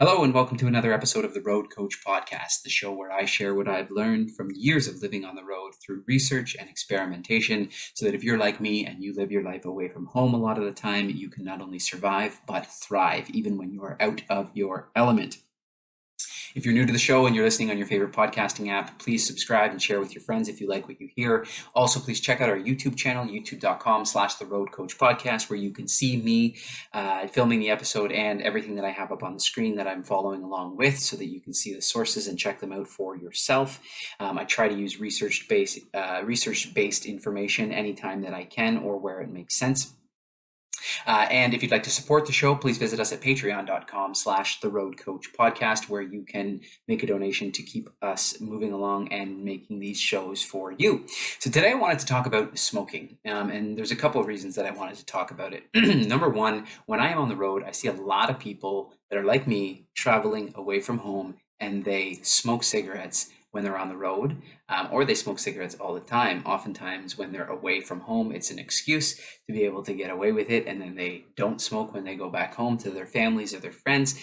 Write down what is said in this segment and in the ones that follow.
Hello, and welcome to another episode of the Road Coach Podcast, the show where I share what I've learned from years of living on the road through research and experimentation, so that if you're like me and you live your life away from home a lot of the time, you can not only survive, but thrive, even when you are out of your element. If you're new to the show and you're listening on your favorite podcasting app, please subscribe and share with your friends if you like what you hear. Also, please check out our YouTube channel, youtube.com/The Road Coach Podcast, where you can see me filming the episode and everything that I have up on the screen that I'm following along with, so that you can see the sources and check them out for yourself. I try to use research-based information anytime that I can or where it makes sense. And if you'd like to support the show, please visit us at patreon.com/The Road Coach Podcast, where you can make a donation to keep us moving along and making these shows for you. So today I wanted to talk about smoking. And there's a couple of reasons that I wanted to talk about it. Number one, when I am on the road, I see a lot of people that are like me, traveling away from home, and they smoke cigarettes when they're on the road, or they smoke cigarettes all the time. Oftentimes when they're away from home, it's an excuse to be able to get away with it, and then they don't smoke when they go back home to their families or their friends.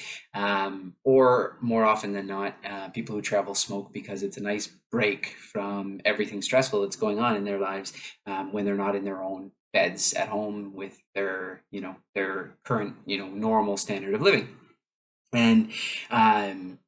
Or more often than not, people who travel smoke because it's a nice break from everything stressful that's going on in their lives, when they're not in their own beds at home with their current, normal standard of living. And I'm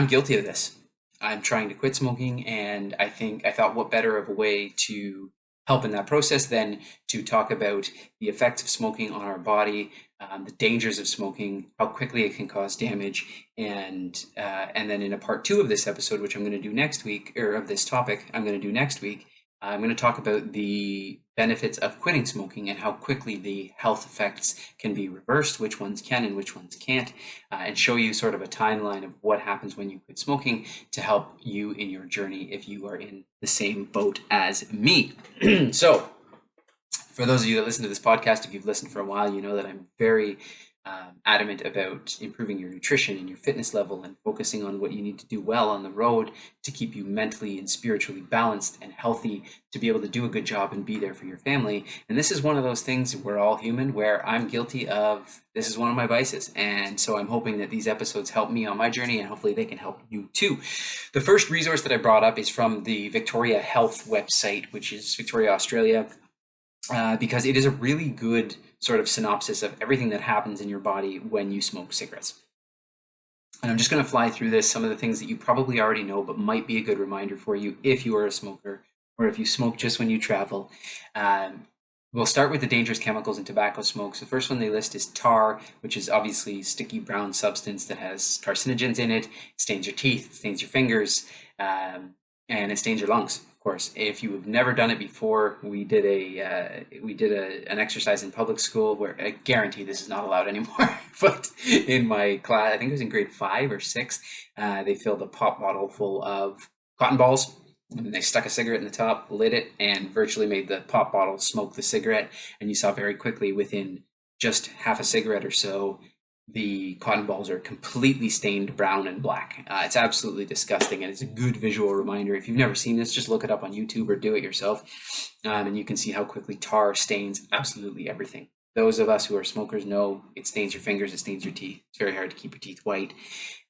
guilty of this. I'm trying to quit smoking, and I thought, what better of a way to help in that process than to talk about the effects of smoking on our body, the dangers of smoking, how quickly it can cause damage, and then in a part two of this episode, which I'm going to do next week, or of this topic, I'm going to do next week. I'm going to talk about the benefits of quitting smoking and how quickly the health effects can be reversed, which ones can and which ones can't, and show you sort of a timeline of what happens when you quit smoking to help you in your journey if you are in the same boat as me. So, for those of you that listen to this podcast, if you've listened for a while, you know that I'm very adamant about improving your nutrition and your fitness level and focusing on what you need to do well on the road to keep you mentally and spiritually balanced and healthy to be able to do a good job and be there for your family. And this is one of those things, we're all human, where I'm guilty of, this is one of my vices. And so I'm hoping that these episodes help me on my journey, and hopefully they can help you too. The first resource that I brought up is from the Victoria Health website, which is Victoria, Australia, because it is a really good sort of synopsis of everything that happens in your body when you smoke cigarettes. And I'm just going to fly through this, some of the things that you probably already know, but might be a good reminder for you if you are a smoker, or if you smoke just when you travel. We'll start with the dangerous chemicals in tobacco smoke. So the first one they list is tar, which is obviously sticky brown substance that has carcinogens in it. It stains your teeth, it stains your fingers, and it stains your lungs. Of course, if you have never done it before, we did an exercise in public school where I guarantee this is not allowed anymore. But in my class, I think it was in grade 5 or 6, they filled a pop bottle full of cotton balls, and they stuck a cigarette in the top, lit it, and virtually made the pop bottle smoke the cigarette. And you saw very quickly, within just half a cigarette or so, the cotton balls are completely stained brown and black. It's absolutely disgusting, and it's a good visual reminder. If you've never seen this, just look it up on YouTube or do it yourself, and you can see how quickly tar stains absolutely everything. Those of us who are smokers know it stains your fingers, it stains your teeth. It's very hard to keep your teeth white,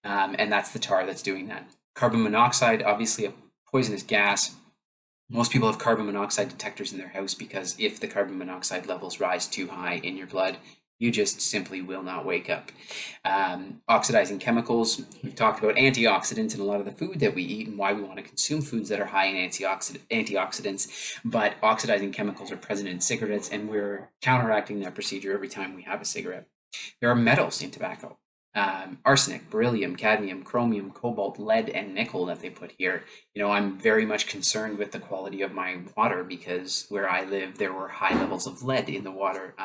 and that's the tar that's doing that. Carbon monoxide, obviously a poisonous gas. Most people have carbon monoxide detectors in their house, because if the carbon monoxide levels rise too high in your blood, you just simply will not wake up. Oxidizing chemicals. We've talked about antioxidants in a lot of the food that we eat and why we want to consume foods that are high in antioxidants. But oxidizing chemicals are present in cigarettes, and we're counteracting that procedure every time we have a cigarette. There are metals in tobacco. Arsenic, beryllium, cadmium, chromium, cobalt, lead, and nickel that they put here. I'm very much concerned with the quality of my water, because where I live, there were high levels of lead in the water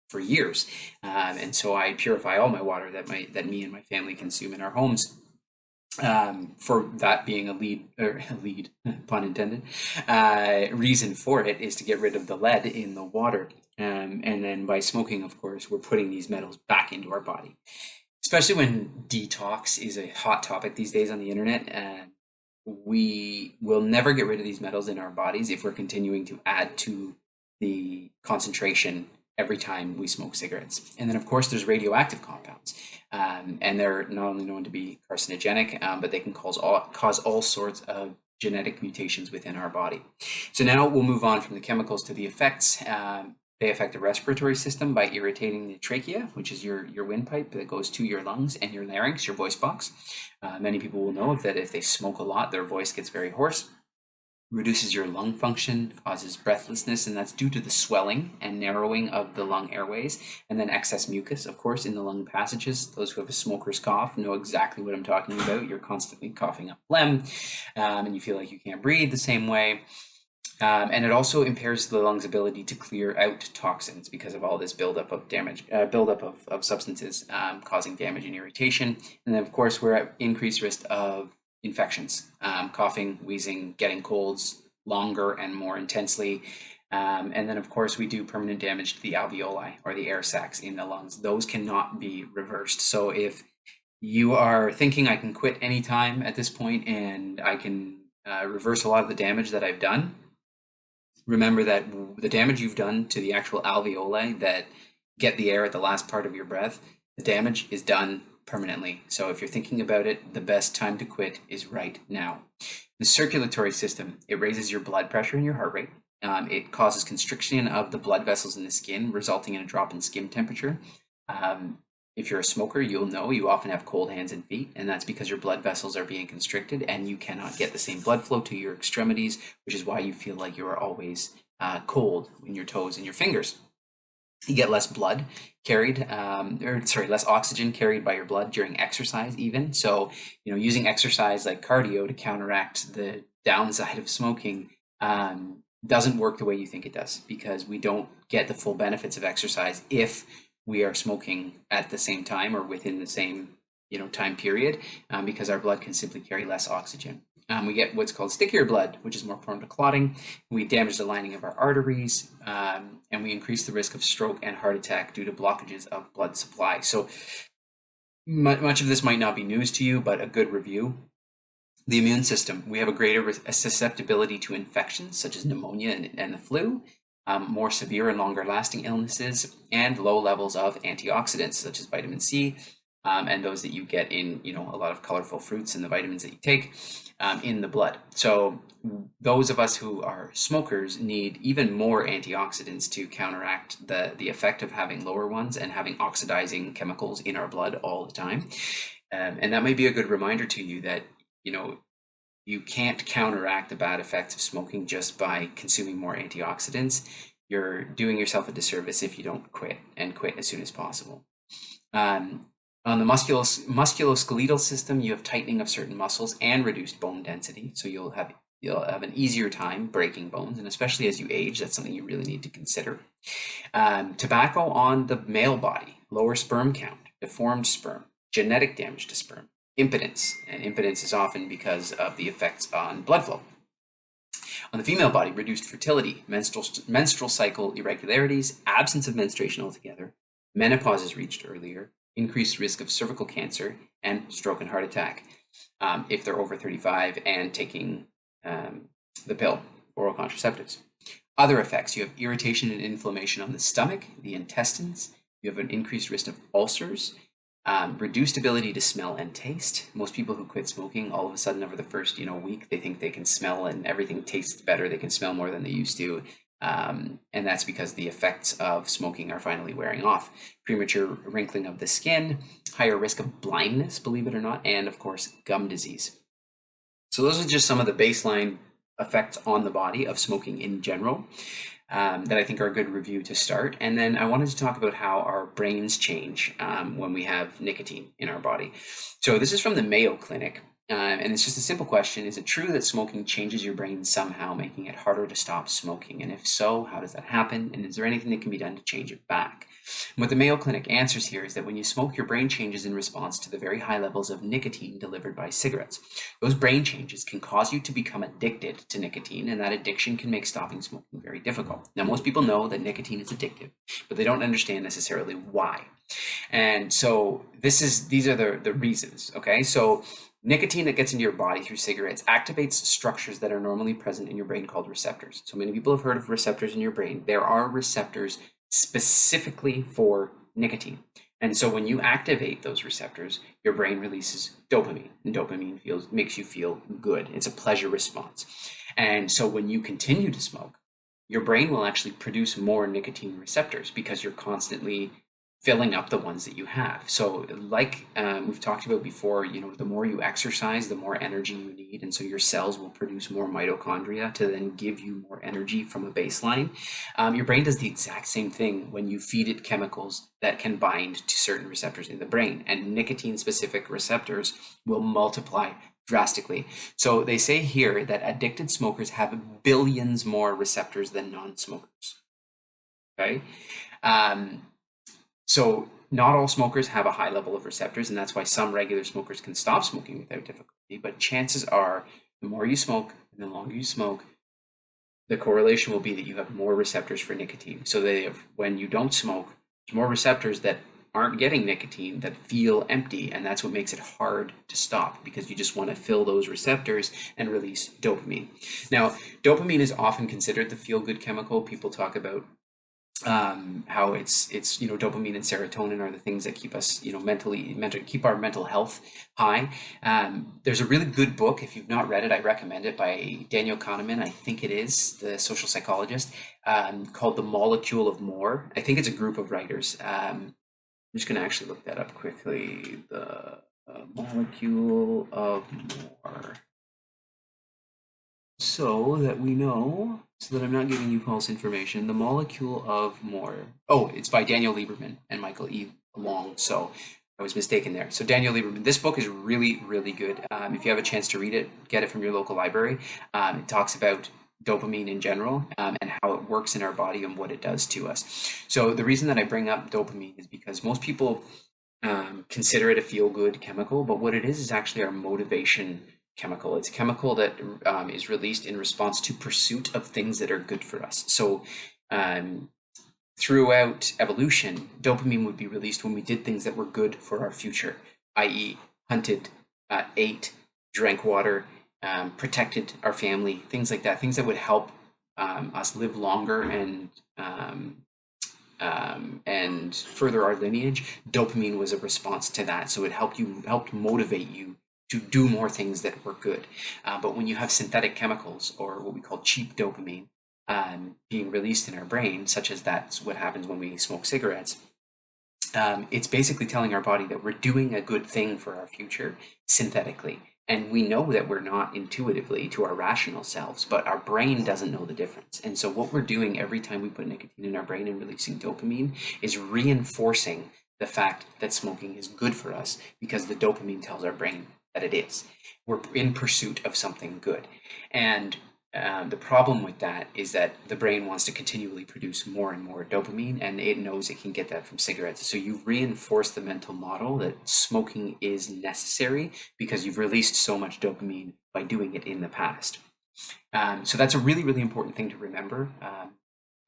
for years. And so I purify all my water that me and my family consume in our homes. For that being a lead, pun intended, reason for it is to get rid of the lead in the water. And then by smoking, of course, we're putting these metals back into our body. Especially when detox is a hot topic these days on the internet, we will never get rid of these metals in our bodies if we're continuing to add to the concentration every time we smoke cigarettes. And then, of course, there's radioactive compounds, and they're not only known to be carcinogenic, but they can cause all sorts of genetic mutations within our body. So now we'll move on from the chemicals to the effects. They affect the respiratory system by irritating the trachea, which is your windpipe that goes to your lungs, and your larynx, your voice box. Many people will know that if they smoke a lot, their voice gets very hoarse. Reduces your lung function, causes breathlessness, and that's due to the swelling and narrowing of the lung airways, and then excess mucus, of course, in the lung passages. Those who have a smoker's cough know exactly what I'm talking about. You're constantly coughing up phlegm, and you feel like you can't breathe the same way. And it also impairs the lung's ability to clear out toxins because of all this buildup of damage, of substances causing damage and irritation. And then, of course, we're at increased risk of infections, coughing, wheezing, getting colds longer and more intensely. And then, of course, we do permanent damage to the alveoli, or the air sacs in the lungs. Those cannot be reversed. So if you are thinking I can quit anytime at this point and I can reverse a lot of the damage that I've done, remember that the damage you've done to the actual alveoli that get the air at the last part of your breath, the damage is done permanently. So if you're thinking about it, the best time to quit is right now. The circulatory system, it raises your blood pressure and your heart rate. It causes constriction of the blood vessels in the skin, resulting in a drop in skin temperature. If you're a smoker, you'll know you often have cold hands and feet, and that's because your blood vessels are being constricted and you cannot get the same blood flow to your extremities, which is why you feel like you are always cold in your toes and your fingers. You get less blood carried, less oxygen carried by your blood during exercise even. So, using exercise like cardio to counteract the downside of smoking doesn't work the way you think it does, because we don't get the full benefits of exercise if we are smoking at the same time or within the same time period, because our blood can simply carry less oxygen. We get what's called stickier blood, which is more prone to clotting. We damage the lining of our arteries, and we increase the risk of stroke and heart attack due to blockages of blood supply. So much of this might not be news to you, but a good review. The immune system, we have a greater susceptibility to infections such as pneumonia and the flu, more severe and longer lasting illnesses, and low levels of antioxidants such as vitamin C, and those that you get in a lot of colorful fruits and the vitamins that you take in the blood. So those of us who are smokers need even more antioxidants to counteract the effect of having lower ones and having oxidizing chemicals in our blood all the time. And that may be a good reminder to you that you can't counteract the bad effects of smoking just by consuming more antioxidants. You're doing yourself a disservice if you don't quit as soon as possible. On the musculoskeletal system, you have tightening of certain muscles and reduced bone density. So you'll have an easier time breaking bones, and especially as you age, that's something you really need to consider. Tobacco on the male body, lower sperm count, deformed sperm, genetic damage to sperm, impotence, and impotence is often because of the effects on blood flow. On the female body, reduced fertility, menstrual cycle irregularities, absence of menstruation altogether, menopause is reached earlier, increased risk of cervical cancer, and stroke and heart attack if they're over 35 and taking the pill, oral contraceptives. Other effects, you have irritation and inflammation on the stomach, the intestines, you have an increased risk of ulcers, reduced ability to smell and taste. Most people who quit smoking, all of a sudden over the first week, they think they can smell and everything tastes better. They can smell more than they used to. And that's because the effects of smoking are finally wearing off. Premature wrinkling of the skin, higher risk of blindness, believe it or not, and of course, gum disease. So those are just some of the baseline effects on the body of smoking in general. That I think are a good review to start. And then I wanted to talk about how our brains change when we have nicotine in our body. So this is from the Mayo Clinic, and it's just a simple question. Is it true that smoking changes your brain somehow, making it harder to stop smoking? And if so, how does that happen? And is there anything that can be done to change it back? And what the Mayo Clinic answers here is that when you smoke, your brain changes in response to the very high levels of nicotine delivered by cigarettes. Those brain changes can cause you to become addicted to nicotine, and that addiction can make stopping smoking very difficult. Now, most people know that nicotine is addictive, but they don't understand necessarily why. And so these are the reasons, okay? So nicotine that gets into your body through cigarettes activates structures that are normally present in your brain called receptors. So many people have heard of receptors in your brain. There are receptors specifically for nicotine. And so when you activate those receptors, your brain releases dopamine, and dopamine makes you feel good. It's a pleasure response. And so when you continue to smoke, your brain will actually produce more nicotine receptors because you're constantly filling up the ones that you have. So like we've talked about before, the more you exercise, the more energy you need. And so your cells will produce more mitochondria to then give you more energy from a baseline. Your brain does the exact same thing when you feed it chemicals that can bind to certain receptors in the brain. And nicotine-specific receptors will multiply drastically. So they say here that addicted smokers have billions more receptors than non-smokers. Okay. So not all smokers have a high level of receptors, and that's why some regular smokers can stop smoking without difficulty. But chances are, the more you smoke and the longer you smoke, the correlation will be that you have more receptors for nicotine. So when you don't smoke, there's more receptors that aren't getting nicotine that feel empty, and that's what makes it hard to stop, because you just want to fill those receptors and release dopamine. Now, dopamine is often considered the feel-good chemical. People talk about how it's dopamine and serotonin are the things that keep us keep our mental health high. There's a really good book, if you've not read it, I recommend it, by Daniel Kahneman, I think it is, the social psychologist, called The Molecule of More. I think it's a group of writers. I'm just going to actually look that up quickly. The Molecule of More. So that I'm not giving you false information. The Molecule of More. Oh, it's by Daniel Lieberman and Michael E. Long. So I was mistaken there. So Daniel Lieberman. This book is really, really good. If you have a chance to read it, get it from your local library. It talks about dopamine in general and how it works in our body and what it does to us. So the reason that I bring up dopamine is because most people consider it a feel-good chemical, but what it is actually our motivation chemical. It's a chemical that is released in response to pursuit of things that are good for us. So throughout evolution, dopamine would be released when we did things that were good for our future, i.e. hunted, ate, drank water, protected our family, things like that, things that would help us live longer and further our lineage. Dopamine was a response to that. So it helped motivate you to do more things that were good. But when you have synthetic chemicals, or what we call cheap dopamine, being released in our brain, such as that's what happens when we smoke cigarettes, it's basically telling our body that we're doing a good thing for our future synthetically. And we know that we're not intuitively to our rational selves, but our brain doesn't know the difference. And so what we're doing every time we put nicotine in our brain and releasing dopamine is reinforcing the fact that smoking is good for us, because the dopamine tells our brain that it is. We're in pursuit of something good. And the problem with that is that the brain wants to continually produce more and more dopamine, and it knows it can get that from cigarettes. So you reinforce the mental model that smoking is necessary because you've released so much dopamine by doing it in the past. So that's a really, really important thing to remember,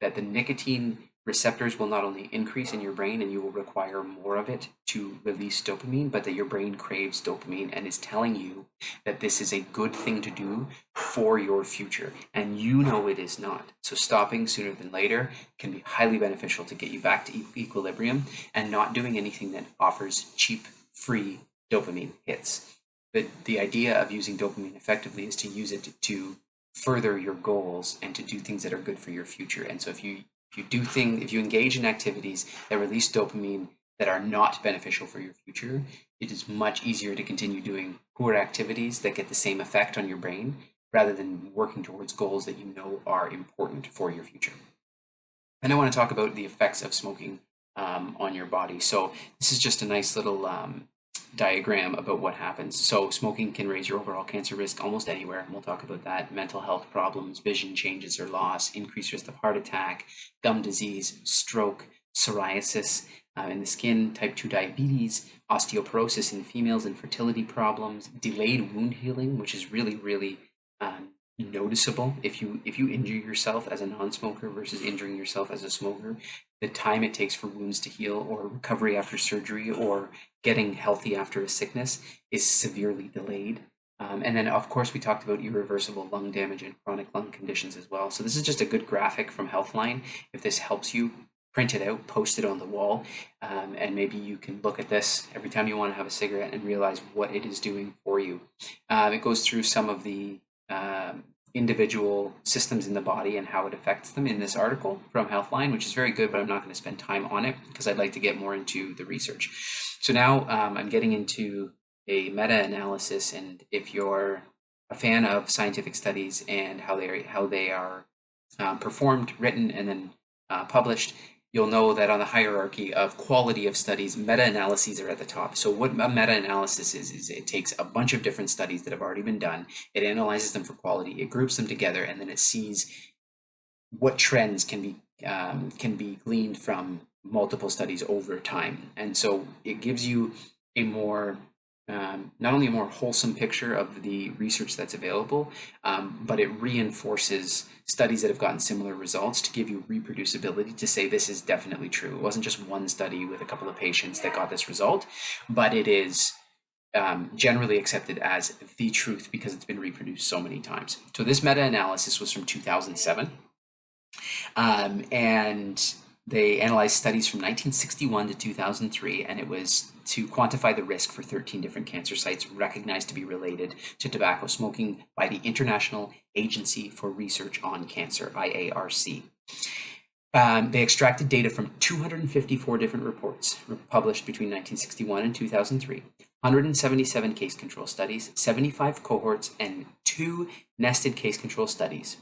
that the nicotine receptors will not only increase in your brain and you will require more of it to release dopamine, but that your brain craves dopamine and is telling you that this is a good thing to do for your future. And you know it is not. So stopping sooner than later can be highly beneficial to get you back to equilibrium, and not doing anything that offers cheap, free dopamine hits. The idea of using dopamine effectively is to use it to further your goals and to do things that are good for your future. And so if you engage in activities that release dopamine that are not beneficial for your future, it is much easier to continue doing poor activities that get the same effect on your brain, rather than working towards goals that you know are important for your future. And I want to talk about the effects of smoking on your body. So this is just a nice little diagram about what happens. So smoking can raise your overall cancer risk almost anywhere, and we'll talk about that. Mental health problems, vision changes or loss, increased risk of heart attack, gum disease, stroke, psoriasis in the skin, type 2 diabetes, osteoporosis in females, infertility problems, delayed wound healing, which is really, really noticeable. If you injure yourself as a non-smoker versus injuring yourself as a smoker, the time it takes for wounds to heal, or recovery after surgery, or getting healthy after a sickness is severely delayed. And then, of course, we talked about irreversible lung damage and chronic lung conditions as well. So this is just a good graphic from Healthline. If this helps you print it out, post it on the wall, and maybe you can look at this every time you want to have a cigarette and realize what it is doing for you. It goes through some of the individual systems in the body and how it affects them in this article from Healthline, which is very good, but I'm not going to spend time on it because I'd like to get more into the research. So now I'm getting into a meta-analysis, and if you're a fan of scientific studies and how they are performed, written, and then published, you'll know that on the hierarchy of quality of studies, meta-analyses are at the top. So what a meta-analysis is it takes a bunch of different studies that have already been done, it analyzes them for quality, it groups them together, and then it sees what trends can be gleaned from multiple studies over time. And so it gives you a more not only a more wholesome picture of the research that's available, but it reinforces studies that have gotten similar results to give you reproducibility to say this is definitely true. It wasn't just one study with a couple of patients that got this result, but it is generally accepted as the truth because it's been reproduced so many times. So this meta-analysis was from 2007, and they analyzed studies from 1961 to 2003, and it was to quantify the risk for 13 different cancer sites recognized to be related to tobacco smoking by the International Agency for Research on Cancer, IARC. They extracted data from 254 different reports published between 1961 and 2003, 177 case control studies, 75 cohorts, and 2 nested case control studies.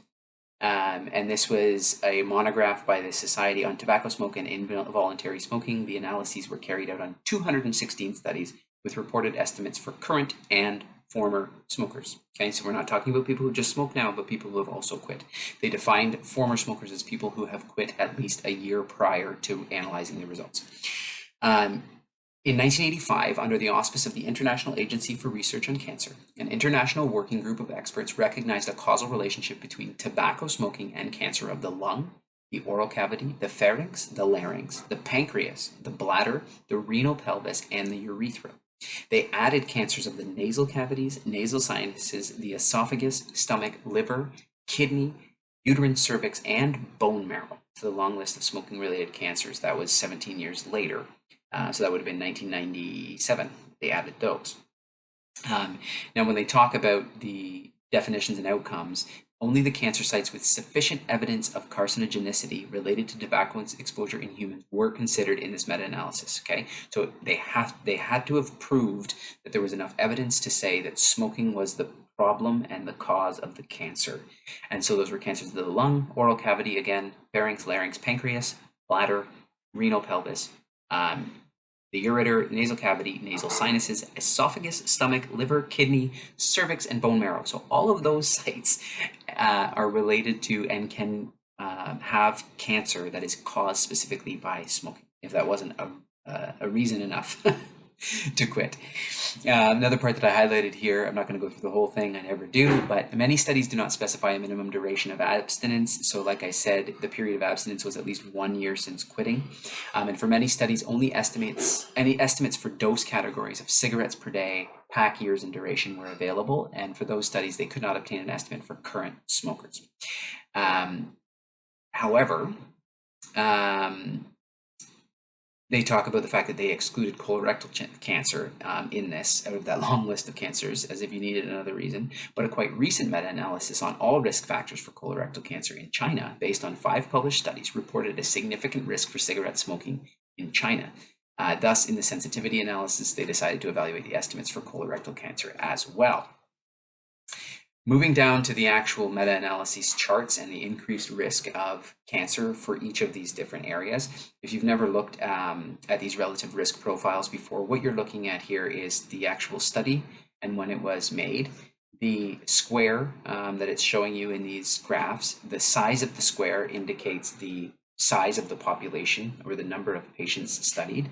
And this was a monograph by the Society on Tobacco Smoke and Involuntary Smoking. The analyses were carried out on 216 studies with reported estimates for current and former smokers. Okay, so we're not talking about people who just smoke now, but people who have also quit. They defined former smokers as people who have quit at least a year prior to analyzing the results. In 1985, under the auspice of the International Agency for Research on Cancer, an international working group of experts recognized a causal relationship between tobacco smoking and cancer of the lung, the oral cavity, the pharynx, the larynx, the pancreas, the bladder, the renal pelvis, and the urethra. They added cancers of the nasal cavities, nasal sinuses, the esophagus, stomach, liver, kidney, uterine cervix, and bone marrow to the long list of smoking-related cancers. That was 17 years later. So that would have been 1997. They added those. Now, when they talk about the definitions and outcomes, only the cancer sites with sufficient evidence of carcinogenicity related to tobacco exposure in humans were considered in this meta-analysis. Okay, so they had to have proved that there was enough evidence to say that smoking was the problem and the cause of the cancer. And so those were cancers of the lung, oral cavity, again, pharynx, larynx, pancreas, bladder, renal pelvis, the ureter, nasal cavity, nasal sinuses, esophagus, stomach, liver, kidney, cervix, and bone marrow. So all of those sites are related to and can have cancer that is caused specifically by smoking, if that wasn't a reason enough to quit. Another part that I highlighted here, I'm not going to go through the whole thing, I never do, but many studies do not specify a minimum duration of abstinence. So like I said, the period of abstinence was at least 1 year since quitting. And for many studies, only estimates for dose categories of cigarettes per day, pack years, and duration were available. And for those studies, they could not obtain an estimate for current smokers. However, they talk about the fact that they excluded colorectal cancer in this out of that long list of cancers, as if you needed another reason. But a quite recent meta-analysis on all risk factors for colorectal cancer in China, based on 5 published studies, reported a significant risk for cigarette smoking in China. Thus, in the sensitivity analysis, they decided to evaluate the estimates for colorectal cancer as well. Moving down to the actual meta-analysis charts and the increased risk of cancer for each of these different areas. If you've never looked at these relative risk profiles before, what you're looking at here is the actual study and when it was made. The square that it's showing you in these graphs, the size of the square indicates the size of the population or the number of patients studied.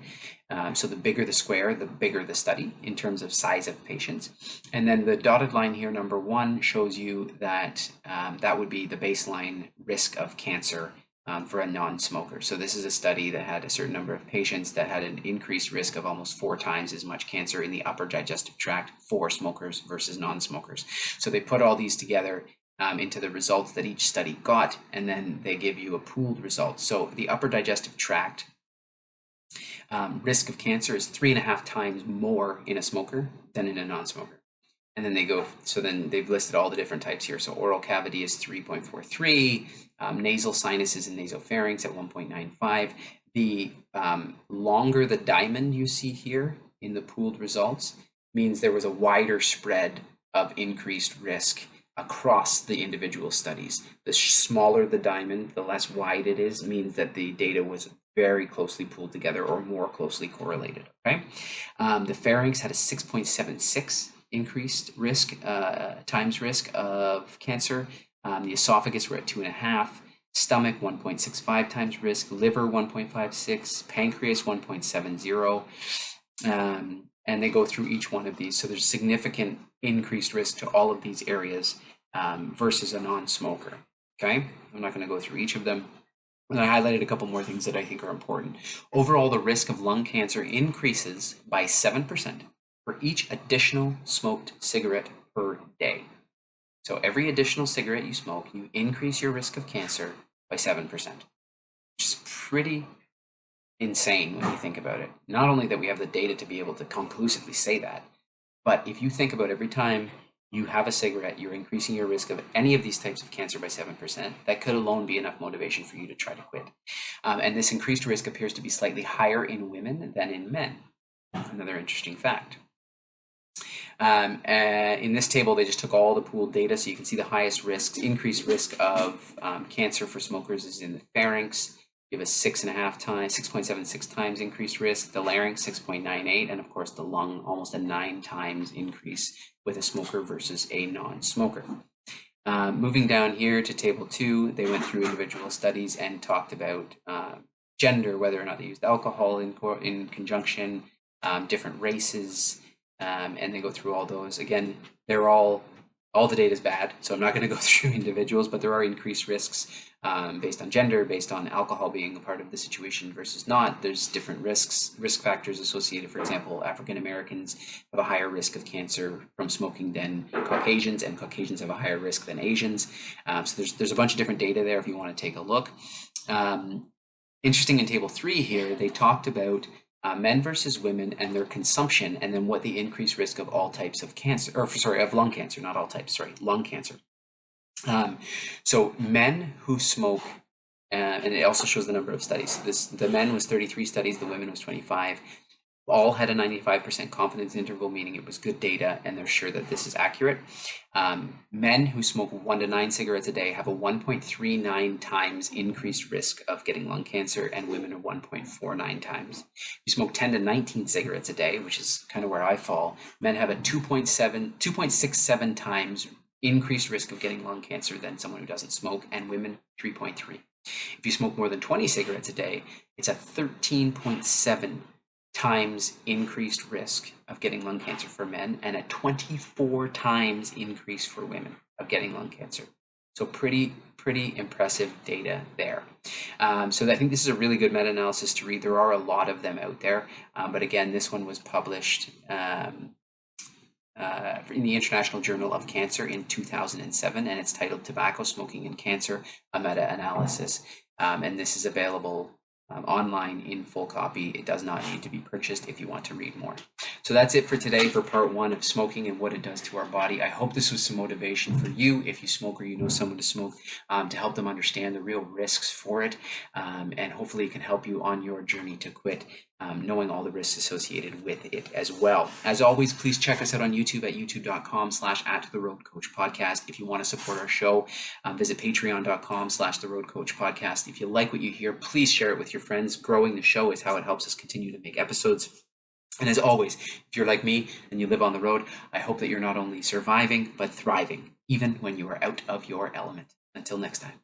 So the bigger the square, the bigger the study in terms of size of patients. And then the dotted line here, number 1, shows you that that would be the baseline risk of cancer for a non-smoker. So this is a study that had a certain number of patients that had an increased risk of almost 4 times as much cancer in the upper digestive tract for smokers versus non-smokers. So they put all these together into the results that each study got, and then they give you a pooled result. So the upper digestive tract risk of cancer is 3.5 times more in a smoker than in a non-smoker. And then then they've listed all the different types here. So oral cavity is 3.43, nasal sinuses and nasopharynx at 1.95. The longer the diamond you see here in the pooled results means there was a wider spread of increased risk across the individual studies. The smaller the diamond, the less wide it is, means that the data was very closely pooled together or more closely correlated. Okay, the pharynx had a 6.76 increased risk times risk of cancer. The esophagus were at 2.5. Stomach 1.65 times risk. Liver 1.56. Pancreas 1.70. And they go through each one of these. So there's significant increased risk to all of these areas versus a non-smoker. Okay, I'm not going to go through each of them. And I highlighted a couple more things that I think are important. Overall, the risk of lung cancer increases by 7% for each additional smoked cigarette per day. So every additional cigarette you smoke, you increase your risk of cancer by 7%, which is pretty insane when you think about it. Not only that we have the data to be able to conclusively say that, but if you think about every time you have a cigarette, you're increasing your risk of any of these types of cancer by 7%. That could alone be enough motivation for you to try to quit. And this increased risk appears to be slightly higher in women than in men. Another interesting fact. In this table, they just took all the pooled data, so you can see the highest risks, increased risk of cancer for smokers is in the pharynx. You have a 6.76 times increased risk, the larynx 6.98, and of course the lung almost a 9 times increase with a smoker versus a non-smoker. Moving down here to table 2, they went through individual studies and talked about gender, whether or not they used alcohol in conjunction, different races, and they go through all those. Again, they're all the data is bad, so I'm not going to go through individuals, but there are increased risks based on gender, based on alcohol being a part of the situation versus not. There's different risk factors associated. For example, African Americans have a higher risk of cancer from smoking than Caucasians, and Caucasians have a higher risk than Asians. So there's a bunch of different data there if you want to take a look. Interesting, in table 3 here, they talked about men versus women and their consumption, and then what the increased risk of all types of cancer, of lung cancer, not all types, lung cancer. So men who smoke, and it also shows the number of studies. The men was 33 studies, the women was 25. All had a 95% confidence interval, meaning it was good data, and they're sure that this is accurate. Men who smoke 1 to 9 cigarettes a day have a 1.39 times increased risk of getting lung cancer, and women are 1.49 times. If you smoke 10 to 19 cigarettes a day, which is kind of where I fall, men have a 2.67 times increased risk of getting lung cancer than someone who doesn't smoke, and women 3.3. If you smoke more than 20 cigarettes a day, it's a 13.7 times increased risk of getting lung cancer for men, and a 24 times increase for women of getting lung cancer. So pretty impressive data there. So I think this is a really good meta-analysis to read. There are a lot of them out there, but again, this one was published in the International Journal of Cancer in 2007, and it's titled Tobacco Smoking and Cancer, a Meta-Analysis. And this is available online in full copy. It does not need to be purchased if you want to read more. So that's it for today for part 1 of smoking and what it does to our body. I hope this was some motivation for you, if you smoke or you know someone to smoke, to help them understand the real risks for it, and hopefully it can help you on your journey to quit, knowing all the risks associated with it as well. As always, please check us out on YouTube at youtube.com/@theroadcoachpodcast. If you want to support our show, visit patreon.com/theroadcoachpodcast. If you like what you hear, please share it with your friends. Growing the show is how it helps us continue to make episodes. And as always, if you're like me and you live on the road, I hope that you're not only surviving, but thriving, even when you are out of your element. Until next time.